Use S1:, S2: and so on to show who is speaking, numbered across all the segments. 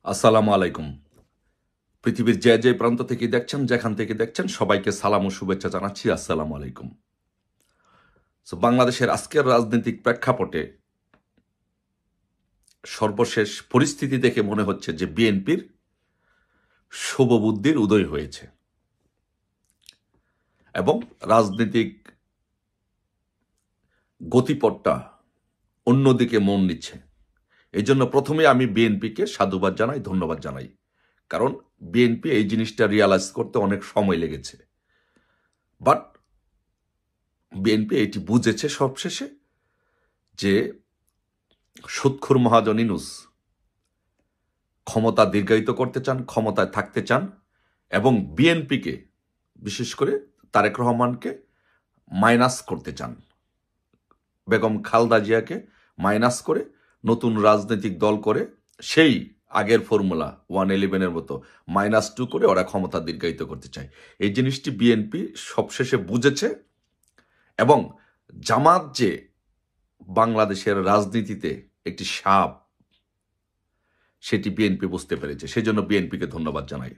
S1: আসসালামু আলাইকুম। পৃথিবীর যে প্রান্ত থেকে দেখছেন, যেখান থেকে দেখছেন, সবাইকে সালাম ও শুভেচ্ছা জানাচ্ছি। আসসালামু আলাইকুম। বাংলাদেশের আজকের রাজনৈতিক প্রেক্ষাপটে সর্বশেষ পরিস্থিতি দেখে মনে হচ্ছে যে বিএনপির শুভবুদ্ধির উদয় হয়েছে এবং রাজনৈতিক গতিপথটা অন্যদিকে মন নিচ্ছে। এই জন্য প্রথমে আমি বিএনপিকে সাধুবাদ জানাই, ধন্যবাদ জানাই। কারণ বিএনপি এই জিনিসটা রিয়ালাইজ করতে অনেক সময় লেগেছে। বাট বিএনপি এটি বুঝেছে সবশেষে যে সুদখোর মহাজন ইউনূস ক্ষমতা দীর্ঘায়িত করতে চান, ক্ষমতায় থাকতে চান এবং বিএনপিকে, বিশেষ করে তারেক রহমানকে মাইনাস করতে চান। বেগম খালেদা জিয়াকে মাইনাস করে নতুন রাজনৈতিক দল করে সেই আগের ফর্মুলা 111-এর মতো -2 করে ওরা ক্ষমতা দীর্ঘায়িত করতে চায়। এই জিনিসটি বিএনপি সবশেষে বুঝেছে এবং জামাত যে বাংলাদেশের রাজনীতিতে একটি সাপ, সেটি বিএনপি বুঝতে পেরেছে। সেই জন্য বিএনপিকে ধন্যবাদ জানাই।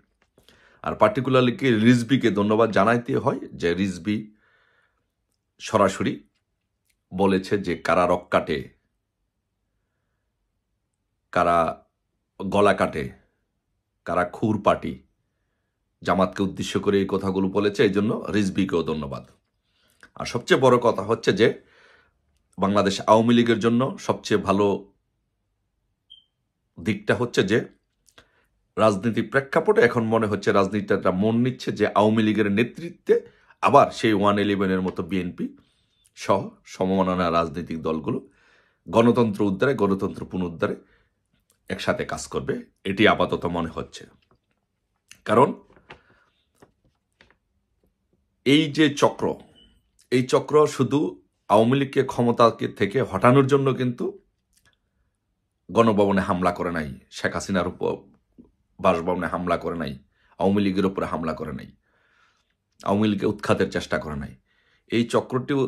S1: আর পার্টিকুলারলি রিজভিকে ধন্যবাদ জানাইতে হয় যে রিজভি সরাসরি বলেছে যে কারা রক কাটে, কারা গলা কাটে, কারা খুর পাটি, জামাতকে উদ্দেশ্য করে এই কথাগুলো বলেছে। এই জন্য রিজভিকেও ধন্যবাদ। আর সবচেয়ে বড় কথা হচ্ছে যে বাংলাদেশ আওয়ামী লীগের জন্য সবচেয়ে ভালো দিকটা হচ্ছে যে রাজনীতির প্রেক্ষাপটে এখন মনে হচ্ছে রাজনীতিটা মন নিচ্ছে যে আওয়ামী লীগের নেতৃত্বে আবার সেই 111-এর মতো বিএনপি সহ সমমনা রাজনৈতিক দলগুলো গণতন্ত্র উদ্ধারে, গণতন্ত্র পুনরুদ্ধারে একসাথে কাজ করবে, এটি আপাতত মনে হচ্ছে। কারণ এই যে চক্র, এই চক্র শুধু আওয়ামী লীগকে ক্ষমতা থেকে হটানোর জন্য কিন্তু গণভবনে হামলা করে নাই, শেখ হাসিনার উপর বাসভবনে হামলা করে নাই, আওয়ামী লীগের উপরে হামলা করে নাই, আওয়ামী লীগকে উৎখাতের চেষ্টা করে নাই। এই চক্রটিও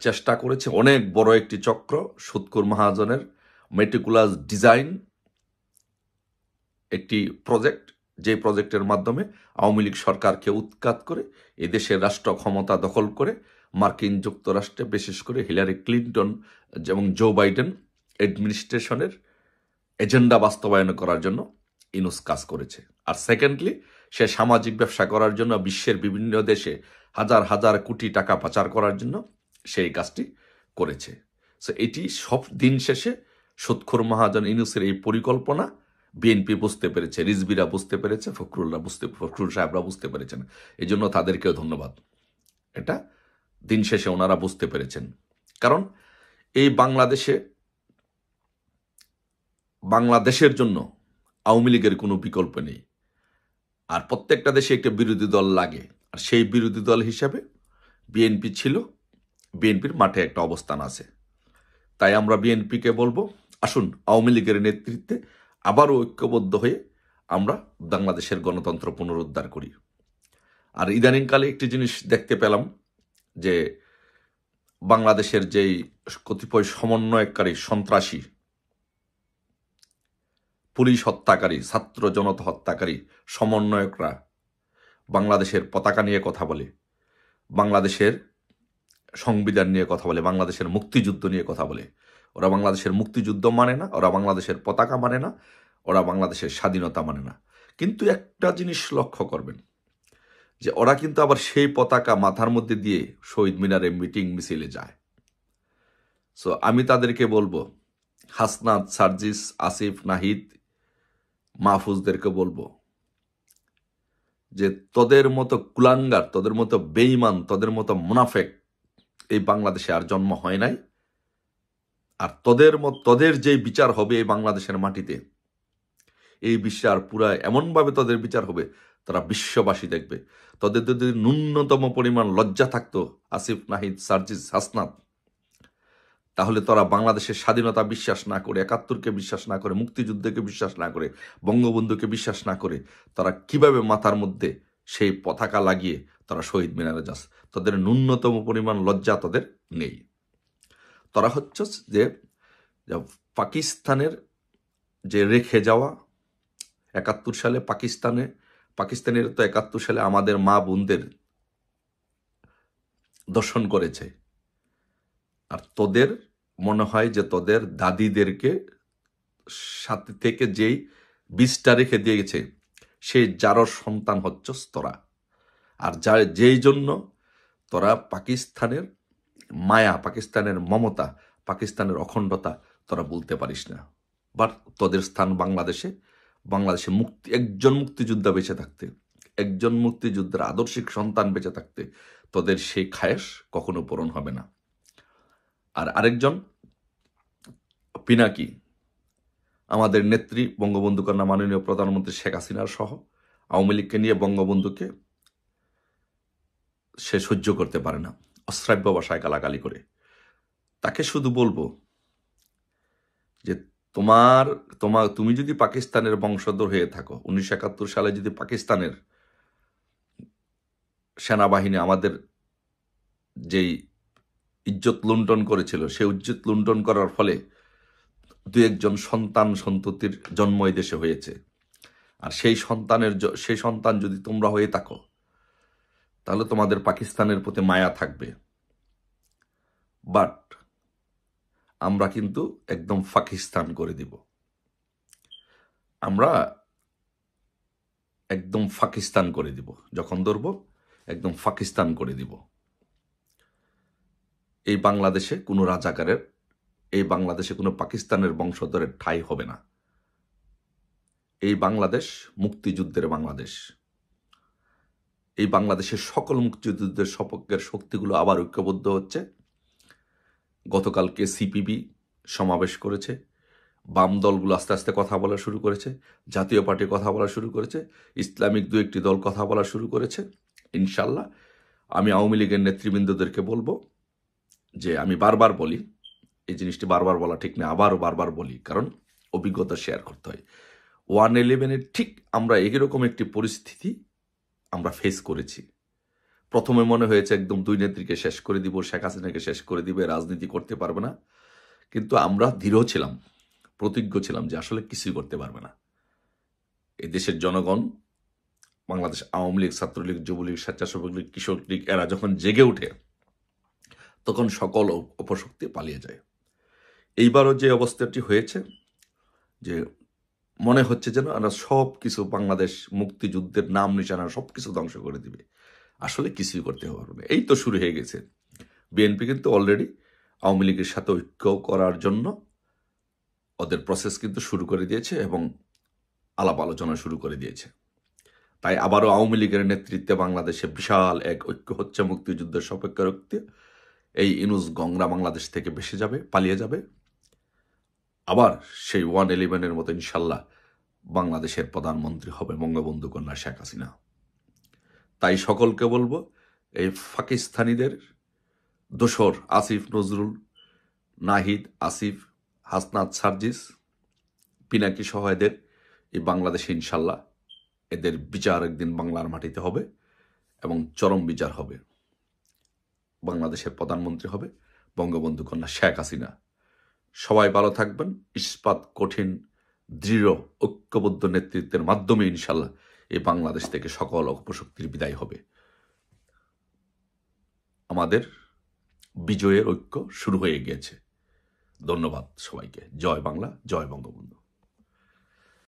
S1: চেষ্টা করেছে অনেক বড় একটি চক্র, সুদখোর মহাজনের মেটিকুলাস ডিজাইন একটি প্রজেক্ট, যে প্রজেক্টের মাধ্যমে আওয়ামী লীগ সরকারকে উৎখাত করে এদেশের রাষ্ট্র ক্ষমতা দখল করে মার্কিন যুক্তরাষ্ট্রে বিশেষ করে হিলারি ক্লিন্টন এবং জো বাইডেন অ্যাডমিনিস্ট্রেশনের এজেন্ডা বাস্তবায়ন করার জন্য ইউনূস কাজ করেছে। আর সেকেন্ডলি, সে সামাজিক ব্যবসা করার জন্য বিশ্বের বিভিন্ন দেশে হাজার হাজার কোটি টাকা পাচার করার জন্য সেই কাজটি করেছে। সো এটি সব দিন শেষে সুদখোর মহাজন ইউনূসের এই পরিকল্পনা বিএনপি বুঝতে পেরেছে, রিজভিরা বুঝতে পেরেছে, ফখরুল সাহেবরা বুঝতে পেরেছেন। এই জন্য তাদেরকেও ধন্যবাদ। এটা দিন শেষে ওনারা বুঝতে পেরেছেন। কারণ এই বাংলাদেশের জন্য আওয়ামী লীগের কোনো বিকল্প নেই। আর প্রত্যেকটা দেশে একটা বিরোধী দল লাগে, আর সেই বিরোধী দল হিসাবে বিএনপি ছিল, বিএনপির মাঠে একটা অবস্থান আছে। তাই আমরা বিএনপিকে বলবো, আসুন আওয়ামী লীগের নেতৃত্বে আবারও ঐক্যবদ্ধ হয়ে আমরা বাংলাদেশের গণতন্ত্র পুনরুদ্ধার করি। আর ইদানিংকালে একটি জিনিস দেখতে পেলাম যে বাংলাদেশের যেই কতিপয় সমন্বয়কারী সন্ত্রাসী, পুলিশ হত্যাকারী, ছাত্র জনতা হত্যাকারী সমন্বয়করা বাংলাদেশের পতাকা নিয়ে কথা বলে, বাংলাদেশের সংবিধান নিয়ে কথা বলে, বাংলাদেশের মুক্তিযুদ্ধ নিয়ে কথা বলে। ওরা বাংলাদেশের মুক্তিযুদ্ধ মানে না, ওরা বাংলাদেশের পতাকা মানে না, ওরা বাংলাদেশের স্বাধীনতা মানে না। কিন্তু একটা জিনিস লক্ষ্য করবেন যে ওরা কিন্তু আবার সেই পতাকা মাথার মধ্যে দিয়ে শহীদ মিনারে মিটিং মিছিলে যায়। সো আমি তাদেরকে বলবো, হাসনাত, সার্জিস, আসিফ, নাহিদ, মাহফুজদেরকে বলবো যে তোদের মতো কুলাঙ্গার, তোদের মতো বেঈমান, তোদের মতো মুনাফেক এই বাংলাদেশে আর জন্ম হয় নাই। আর তোদের যে বিচার হবে এই বাংলাদেশের মাটিতে, এই বিচার পুরা এমনভাবে তোদের বিচার হবে, তারা বিশ্ববাসী দেখবে। তোদের যদি ন্যূনতম পরিমাণ লজ্জা থাকতো, আসিফ, নাহিদ, সার্জিস, হাসনাত, তাহলে তোরা বাংলাদেশের স্বাধীনতা বিশ্বাস না করে, ৭১-কে বিশ্বাস না করে, মুক্তিযুদ্ধকে বিশ্বাস না করে, বঙ্গবন্ধুকে বিশ্বাস না করে, তারা কিভাবে মাথার মধ্যে সেই পতাকা লাগিয়ে তারা শহীদ মিনারে যাস? তাদের ন্যূনতম পরিমাণ লজ্জা তাদের নেই। তারা হচ্ছে যে পাকিস্তানের যে রেখে যাওয়া 71 সালে পাকিস্তানের তো 71 সালে আমাদের মা বোনদের দর্শন করেছে। আর তোদের মনে হয় যে তোদের দাদিদেরকে সাথে থেকে যেই বীজটা রেখে দিয়ে গেছে সেই যারর সন্তান হচ্ছস তোরা। আর যেই জন্য তোরা পাকিস্তানের মায়া, পাকিস্তানের মমতা, পাকিস্তানের অখণ্ডতা তোরা বলতে পারিস না। বাট তোদের স্থান বাংলাদেশে একজন মুক্তিযোদ্ধা বেঁচে থাকতে, একজন মুক্তিযোদ্ধার আদর্শিক সন্তান বেঁচে থাকতে তোদের সেই খায়েশ কখনো পূরণ হবে না। আর আরেকজন পিনাকি, আমাদের নেত্রী বঙ্গবন্ধু কন্যা মাননীয় প্রধানমন্ত্রী শেখ হাসিনার সহ আওয়ামী লীগকে নিয়ে বঙ্গবন্ধুকে সে সহ্য করতে পারে না, অশ্রাব্য ভাষায় গালাগালি করে। তাকে শুধু বলবো যে তুমি যদি পাকিস্তানের বংশধর হয়ে থাকো, 1971 সালে যদি পাকিস্তানের সেনাবাহিনী আমাদের যেই ইজ্জত লুণ্ঠন করেছিল, সেই ইজ্জত লুণ্ঠন করার ফলে দু একজন সন্ততির জন্ম এই দেশে হয়েছে। আর সেই সন্তান যদি তোমরা হয়ে থাকো তাহলে তোমাদের পাকিস্তানের প্রতি মায়া থাকবে। বাট আমরা কিন্তু একদম পাকিস্তান করে দিব, আমরা একদম পাকিস্তান করে দিব, যখন ধরবো একদম পাকিস্তান করে দিব। এই বাংলাদেশে কোনো রাজাকারের, এই বাংলাদেশে কোনো পাকিস্তানের বংশধরের ঠাঁই হবে না। এই বাংলাদেশ মুক্তিযুদ্ধের বাংলাদেশ। এই বাংলাদেশের সকল মুক্তিযুদ্ধের সপক্ষের শক্তিগুলো আবার ঐক্যবদ্ধ হচ্ছে। গতকালকে সিপিবি সমাবেশ করেছে, বাম দলগুলো আস্তে আস্তে কথা বলা শুরু করেছে, জাতীয় পার্টি কথা বলা শুরু করেছে, ইসলামিক দু একটি দল কথা বলা শুরু করেছে। ইনশাল্লাহ আমি আওয়ামী লীগের নেতৃবৃন্দদেরকে বলবো যে, আমি বারবার বলি, এই জিনিসটি বারবার বলা ঠিক না, আবারও বারবার বলি, কারণ অভিজ্ঞতা শেয়ার করতে হয়। 111-এর ঠিক আমরা এরকম একটি পরিস্থিতি আমরা ফেস করেছি। প্রথমে মনে হয়েছে একদম দুই নেত্রীকে শেষ করে দিব, শেখ হাসিনাকে শেষ করে দিবে, রাজনীতি করতে পারবে না। কিন্তু আমরা দৃঢ় ছিলাম, প্রতিজ্ঞ ছিলাম যে আসলে কিছুই করতে পারবে না। এই দেশের জনগণ, বাংলাদেশ আওয়ামী লীগ, ছাত্রলীগ, যুবলীগ, স্বেচ্ছাসেবক লীগ, কিশোর লীগ এরা যখন জেগে ওঠে তখন সকল অপশক্তি পালিয়ে যায়। এইবারও যে অবস্থাটি হয়েছে, যে মনে হচ্ছে যেন আমরা সব কিছু, বাংলাদেশ মুক্তিযুদ্ধের নাম নিশানা সব কিছু ধ্বংস করে দিবে, আসলে কিছুই করতে পারবে না। এই তো শুরু হয়ে গেছে। বিএনপি কিন্তু অলরেডি আওয়ামী লীগের সাথে ঐক্য করার জন্য ওদের প্রসেস কিন্তু শুরু করে দিয়েছে এবং আলাপ আলোচনা শুরু করে দিয়েছে। তাই আবারও আওয়ামী লীগের নেতৃত্বে বাংলাদেশে বিশাল এক ঐক্য হচ্ছে মুক্তিযুদ্ধের সপক্ষে রক্তে। এই ইনুস গংরা বাংলাদেশ থেকে ভেসে যাবে, পালিয়ে যাবে। আবার সেই 111-এর মতো ইনশাল্লাহ বাংলাদেশের প্রধানমন্ত্রী হবে বঙ্গবন্ধু কন্যা শেখ হাসিনা। তাই সকলকে বলবো, এই পাকিস্তানিদের দোসর আসিফ নজরুল, নাহিদ, আসিফ, হাসনাত, সার্জিস, পিনাকি সহ এদের এই বাংলাদেশে ইনশাল্লাহ এদের বিচার একদিন বাংলার মাটিতে হবে এবং চরম বিচার হবে। বাংলাদেশের প্রধানমন্ত্রী হবে বঙ্গবন্ধু কন্যা শেখ হাসিনা। সবাই ভালো থাকবেন। ইস্পাত কঠিন, দৃঢ়, ঐক্যবদ্ধ নেতৃত্বের মাধ্যমে ইনশাল্লাহ এই বাংলাদেশ থেকে সকল অপশক্তির বিদায় হবে। আমাদের বিজয়ের ঐক্য শুরু হয়ে গিয়েছে। ধন্যবাদ সবাইকে। জয় বাংলা, জয় বঙ্গবন্ধু।